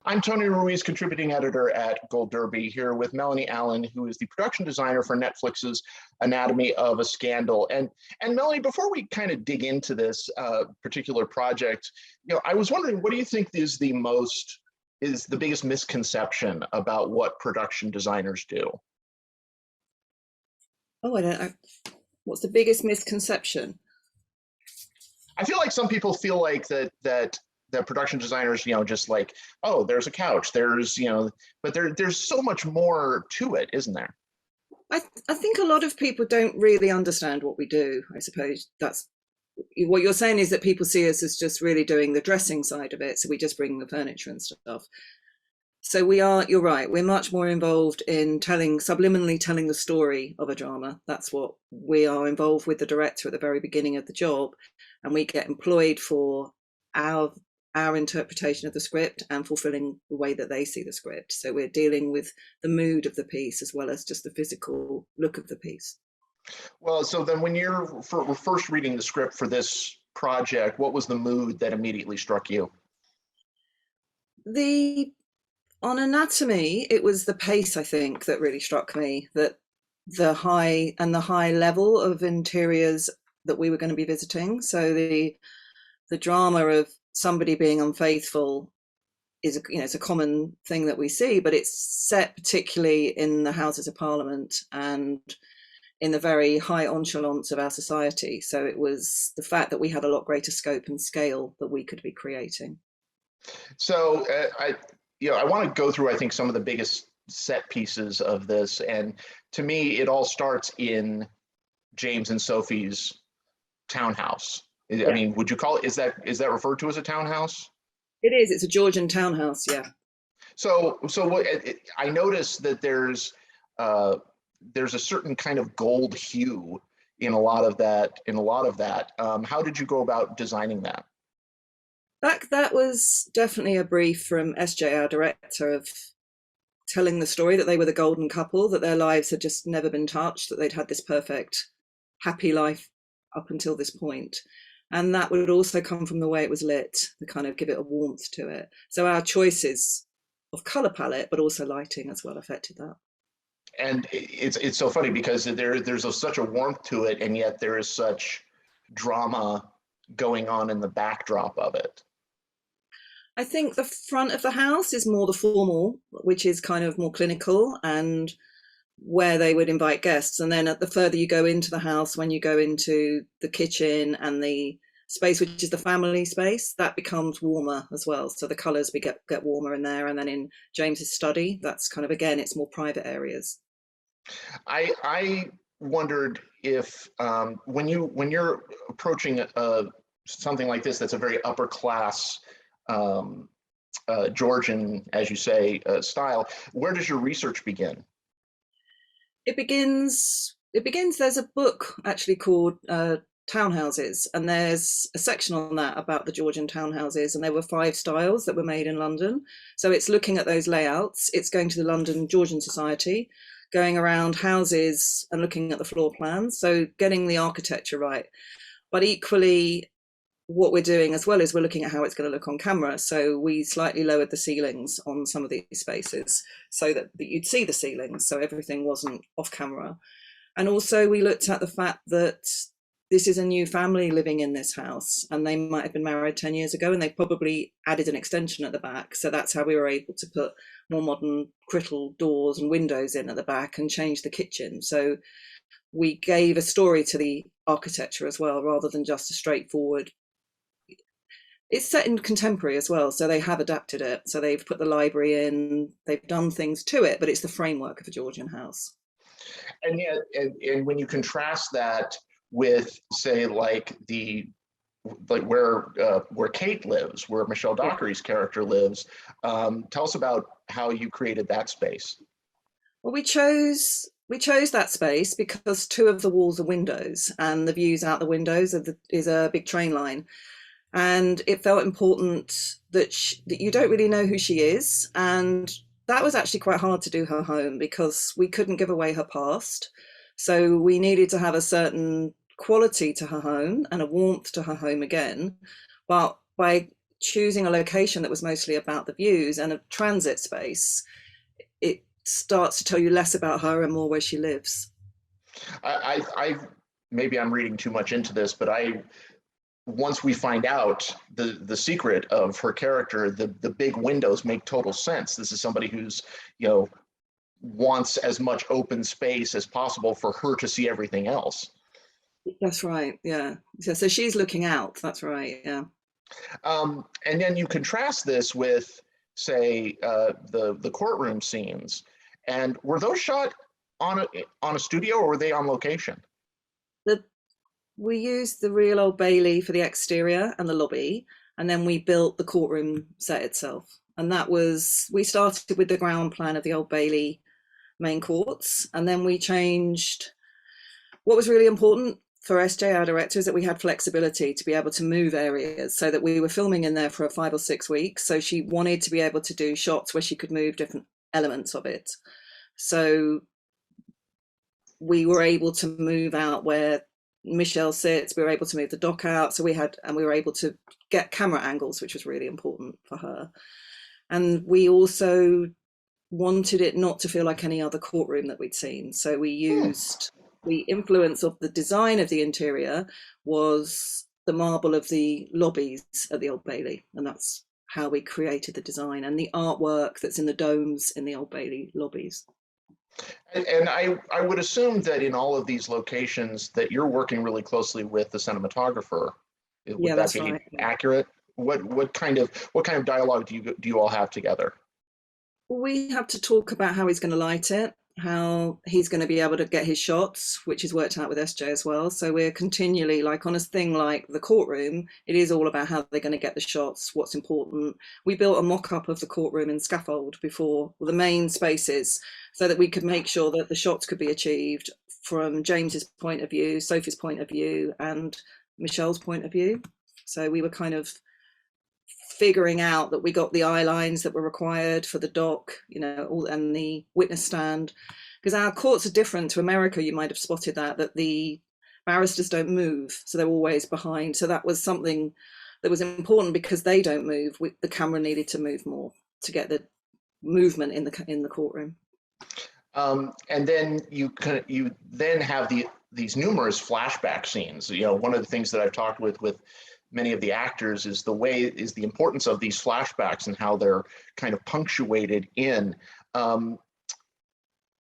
I'm Tony Ruiz, contributing editor at Gold Derby, here with Melanie Allen, who is the production designer for Netflix's Anatomy of a Scandal. And Melanie, before we kind of dig into this particular project, I was wondering, what do you think is the biggest misconception about what production designers do? Oh, I don't know. What's the biggest misconception? I feel like some people feel like that production designers, just like, oh, there's a couch, but there's so much more to it, isn't there? I think a lot of people don't really understand what we do. I suppose that's what you're saying, is that people see us as just really doing the dressing side of it. So we just bring the furniture and stuff. So you're right, we're much more involved in subliminally telling the story of a drama. That's what we are involved with the director at the very beginning of the job. And we get employed for our interpretation of the script and fulfilling the way that they see the script. So we're dealing with the mood of the piece as well as just the physical look of the piece. Well, so then when you're first reading the script for this project, what was the mood that immediately struck you? On Anatomy, it was the pace, I think, that really struck me, that the high level of interiors that we were going to be visiting. So the drama of somebody being unfaithful is it's a common thing that we see, but it's set particularly in the Houses of Parliament and in the very high echelons of our society. So it was the fact that we had a lot greater scope and scale that we could be creating. So I want to go through, I think, some of the biggest set pieces of this, and to me, it all starts in James and Sophie's townhouse. Yeah. I mean, would you call it, is that referred to as a townhouse? It is. It's a Georgian townhouse, yeah. So what I noticed that there's a certain kind of gold hue in a lot of that. How did you go about designing that? That was definitely a brief from SJ, our director, of telling the story that they were the golden couple, that their lives had just never been touched, that they'd had this perfect, happy life up until this point. And that would also come from the way it was lit, to kind of give it a warmth to it. So our choices of color palette, but also lighting as well, affected that. And it's so funny because there's such a warmth to it, and yet there is such drama going on in the backdrop of it. I think the front of the house is more the formal, which is kind of more clinical and where they would invite guests. And then the further you go into the house, when you go into the kitchen and the space which is the family space, that becomes warmer as well. So the colours get warmer in there. And then in James's study, that's kind of, again, it's more private areas. I wondered if when you're approaching something like this, that's a very upper class Georgian, as you say, style, where does your research begin? It begins, there's a book actually called Townhouses, and there's a section on that about the Georgian townhouses, and there were 5 styles that were made in London. So it's looking at those layouts, it's going to the London Georgian Society, going around houses and looking at the floor plans, so getting the architecture right. But equally, what we're doing as well is we're looking at how it's going to look on camera. So we slightly lowered the ceilings on some of these spaces so that you'd see the ceilings, so everything wasn't off camera. And also we looked at the fact that this is a new family living in this house, and they might have been married 10 years ago, and they probably added an extension at the back. So that's how we were able to put more modern crittle doors and windows in at the back and change the kitchen. So we gave a story to the architecture as well, rather than just a straightforward. It's set in contemporary as well, so they have adapted it. So they've put the library in, they've done things to it, but it's the framework of a Georgian house. And yet, and when you contrast that with, say, like where Kate lives, where Michelle Dockery's character lives, tell us about how you created that space. Well, we chose that space because 2 of the walls are windows, and the views out the windows is a big train line. And it felt important that you don't really know who she is. And that was actually quite hard to do her home because we couldn't give away her past. So we needed to have a certain quality to her home and a warmth to her home again. But by choosing a location that was mostly about the views and a transit space, it starts to tell you less about her and more where she lives. I maybe I'm reading too much into this, but once we find out the secret of her character, the big windows make total sense. This is somebody who's, wants as much open space as possible for her to see everything else. That's right. Yeah. So she's looking out. That's right. Yeah. And then you contrast this with, say, the courtroom scenes. And were those shot on a studio, or were they on location? We used the real Old Bailey for the exterior and the lobby, and then we built the courtroom set itself. And we started with the ground plan of the Old Bailey main courts, and then we changed. What was really important for SJ, our director, is that we had flexibility to be able to move areas, so that we were filming in there for 5 or 6 weeks. So she wanted to be able to do shots where she could move different elements of it. So we were able to move out where Michelle sits. We were able to move the dock out. So we were able to get camera angles, which was really important for her. And we also wanted it not to feel like any other courtroom that we'd seen. So we used the influence of the design of the interior was the marble of the lobbies at the Old Bailey. And that's how we created the design, and the artwork that's in the domes in the Old Bailey lobbies. And I would assume that in all of these locations that you're working really closely with the cinematographer. Would that be right? Accurate? What kind of dialogue do you all have together? We have to talk about how he's going to light it, how he's going to be able to get his shots, which is worked out with SJ as well. So we're continually, like on a thing like the courtroom, it is all about how they're going to get the shots, what's important. We built a mock-up of the courtroom in scaffold before the main spaces, so that we could make sure that the shots could be achieved from James's point of view, Sophie's point of view, and Michelle's point of view. So we were kind of figuring out that we got the eye lines that were required for the dock, and the witness stand, because our courts are different to America. You might have spotted that the barristers don't move, so they're always behind. So that was something that was important, because they don't move. The camera needed to move more to get the movement in the courtroom. And then you then have these numerous flashback scenes. One of the things that I've talked with many of the actors is the importance of these flashbacks and how they're kind of punctuated in.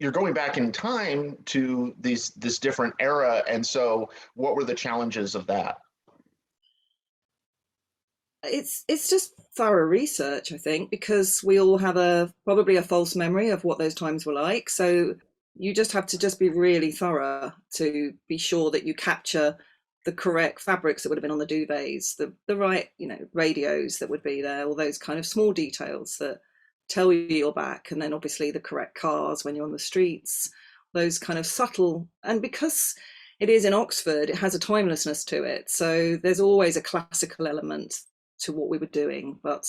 You're going back in time to this different era, and so what were the challenges of that? It's just thorough research, I think, because we all have probably a false memory of what those times were like. So you just have to be really thorough to be sure that you capture the correct fabrics that would have been on the duvets, the right, radios that would be there, all those kind of small details that tell you you're back. And then obviously the correct cars when you're on the streets, those kind of subtle, and because it is in Oxford, it has a timelessness to it. So there's always a classical element to what we were doing, but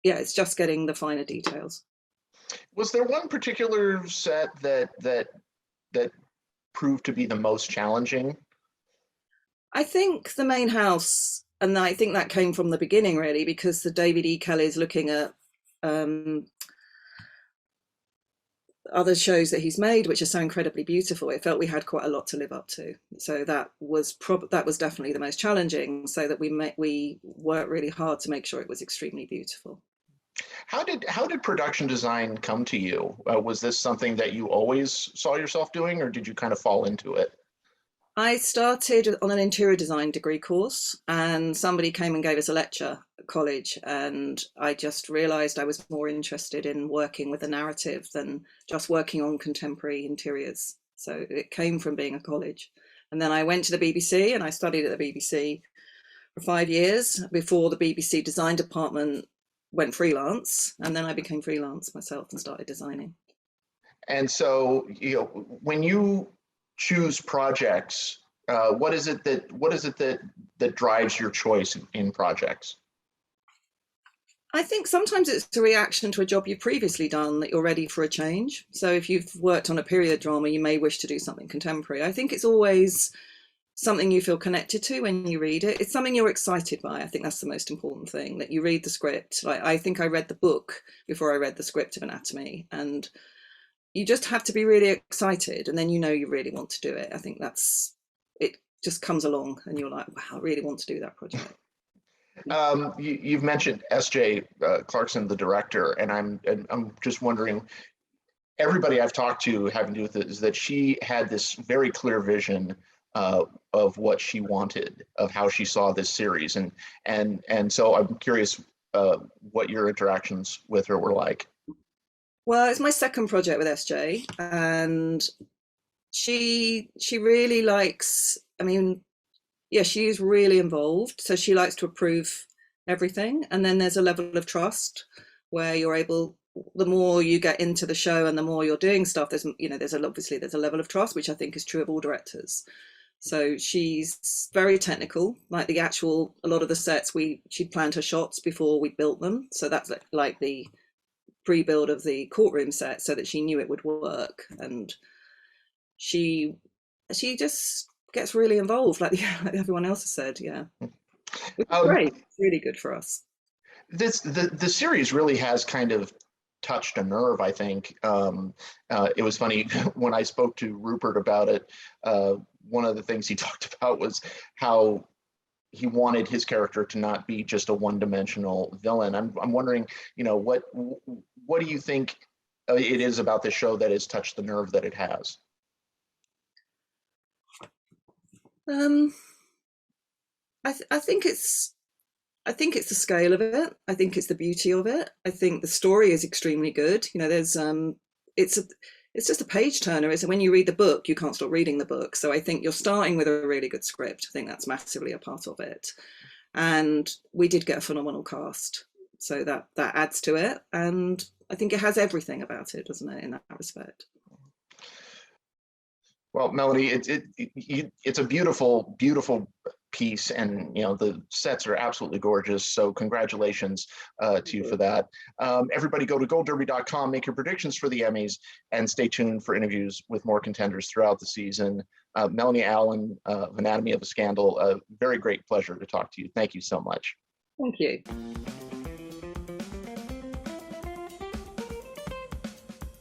yeah, it's just getting the finer details. Was there one particular set that proved to be the most challenging? I think the main house, and I think that came from the beginning really, because the David E. Kelly's looking at other shows that he's made, which are so incredibly beautiful. It felt we had quite a lot to live up to. So that was definitely the most challenging, so that we worked really hard to make sure it was extremely beautiful. How did production design come to you? Was this something that you always saw yourself doing, or did you kind of fall into it? I started on an interior design degree course, and somebody came and gave us a lecture at college, and I just realized I was more interested in working with a narrative than just working on contemporary interiors. So it came from being a college. And then I went to the BBC, and I studied at the BBC for 5 years before the BBC design department went freelance, and then I became freelance myself and started designing. And so, when you choose projects, what is it that drives your choice in projects? I think sometimes it's a reaction to a job you've previously done that you're ready for a change. So if you've worked on a period drama, you may wish to do something contemporary. I think it's always something you feel connected to when you read it. It's something you're excited by. I think that's the most important thing, that you read the script. Like, I think I read the book before I read the script of Anatomy, and you just have to be really excited, and then you know you really want to do it. I think that's it. Just comes along and you're like, wow, I really want to do that project. You've mentioned S.J. Clarkson, the director, and I'm just wondering, everybody I've talked to having to do with it is that she had this very clear vision of what she wanted, of how she saw this series, and so I'm curious what your interactions with her were like. Well, it's my second project with SJ, and she really likes. I mean, yeah, she is really involved, so she likes to approve everything, and then there's a level of trust where you're able. The more you get into the show and the more you're doing stuff, obviously there's a level of trust, which I think is true of all directors. So she's very technical, like a lot of the sets she'd planned her shots before we built them. So that's like the pre-build of the courtroom set, so that she knew it would work. And she just gets really involved, like everyone else has said. Yeah, which is great. It's really good for us. The series really has kind of touched a nerve, I think. It was funny when I spoke to Rupert about it. One of the things he talked about was how he wanted his character to not be just a one-dimensional villain. I'm wondering, what do you think it is about this show that has touched the nerve that it has? I think it's the scale of it. I think it's the beauty of it. I think the story is extremely good. There's it's just a page turner. It's when you read the book, you can't stop reading the book. So I think you're starting with a really good script. I think that's massively a part of it. And we did get a phenomenal cast, so that adds to it. And I think it has everything about it, doesn't it, in that respect? Well, Melanie, it's a beautiful, beautiful piece, and the sets are absolutely gorgeous. So congratulations to you for that. Everybody go to goldderby.com, make your predictions for the Emmys, and stay tuned for interviews with more contenders throughout the season. Melanie Allen of Anatomy of a Scandal, a very great pleasure to talk to you. Thank you so much. Thank you.